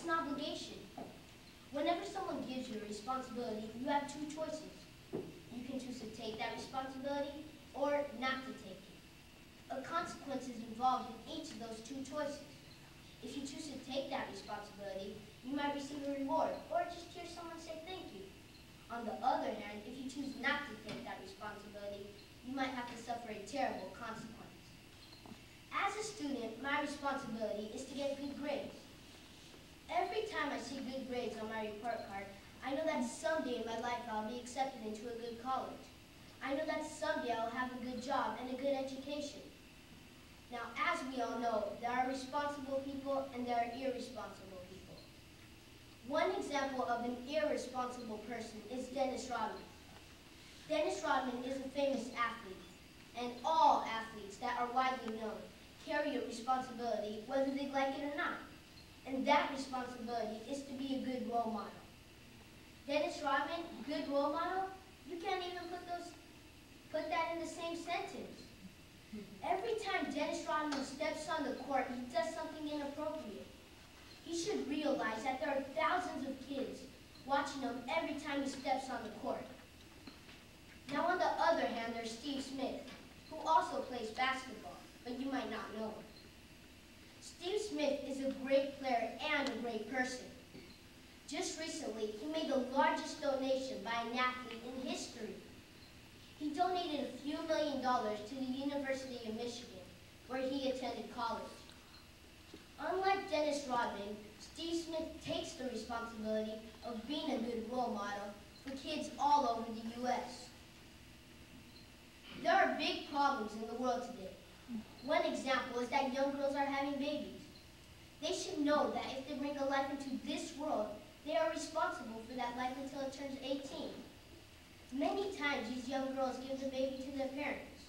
an obligation. Whenever someone gives you a responsibility, you have two choices. You can choose to take that responsibility or not to take it. A consequence is involved in each of those two choices. If you choose to take that responsibility, you might receive a reward or just hear someone say thank you. On the other hand, if you choose not to take that responsibility, you might have to suffer a terrible consequence. As a student, my responsibility is to get good grades. Every time I see good grades on my report card, I know that someday in my life I'll be accepted into a good college. I know that someday I'll have a good job and a good education. Now, as we all know, there are responsible people and there are irresponsible people. One example of an irresponsible person is Dennis Rodman. Dennis Rodman is a famous athlete, and all athletes that are widely known carry a responsibility whether they like it or not. And that responsibility is to be a good role model. Dennis Rodman, good role model, you can't even put that in the same sentence. Every time Dennis Rodman steps on the court, he does something inappropriate. He should realize that there are thousands of kids watching him every time he steps on the court. Now on the other hand, there's Steve Smith, who also plays basketball, but you might not know him. Steve Smith is a great player and a great person. Just recently, he made the largest donation by an athlete in history. He donated a few $1 million to the University of Michigan, where he attended college. Unlike Dennis Rodman, Steve Smith takes the responsibility of being a good role model for kids all over the U.S. There are big problems in the world today. One example is that young girls are having babies. They should know that if they bring a life into this world, they are responsible for that life until it turns 18. Many times these young girls give the baby to their parents.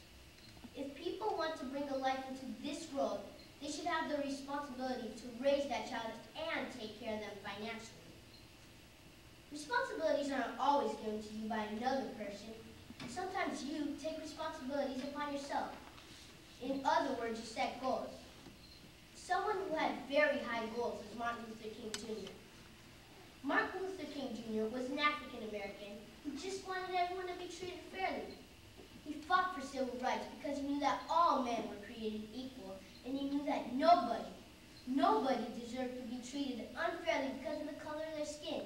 If people want to bring a life into this world, they should have the responsibility to raise that child and take care of them financially. Responsibilities aren't always given to you by another person. Sometimes you take responsibilities upon yourself. In other words, you set goals. Someone who had very high goals is Martin Luther King Jr. Martin Luther King Jr. was an African American who just wanted everyone to be treated fairly. He fought for civil rights because he knew that all men were created equal, and he knew that nobody deserved to be treated unfairly because of the color of their skin.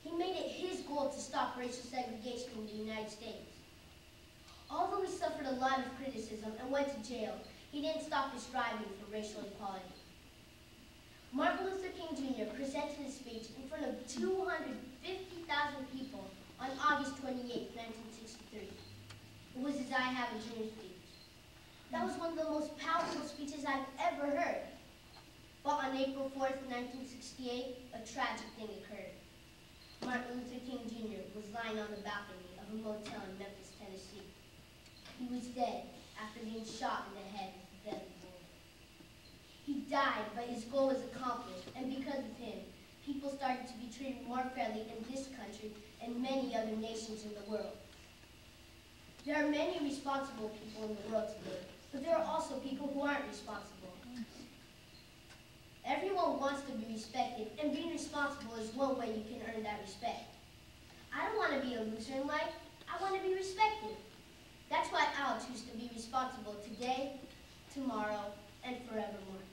He made it his goal to stop racial segregation in the United States. Although he suffered a lot of criticism and went to jail, he didn't stop his striving for racial equality. Martin Luther King Jr. presented his speech in front of 250,000 people on August 28, 1963. It was his I Have a Dream speech. That was one of the most powerful speeches I've ever heard. But on April 4th, 1968, a tragic thing occurred. Martin Luther King Jr. was lying on the balcony of a motel in Memphis, Tennessee. He was dead after being shot in the head with a deadly bullet. He died, but his goal was accomplished, and because of him, people started to be treated more fairly in this country and many other nations in the world. There are many responsible people in the world today, but there are also people who aren't responsible. Everyone wants to be respected, and being responsible is one way you can earn that respect. I don't want to be a loser in life. I want to be respected. That's why I'll choose to be responsible today, tomorrow, and forevermore.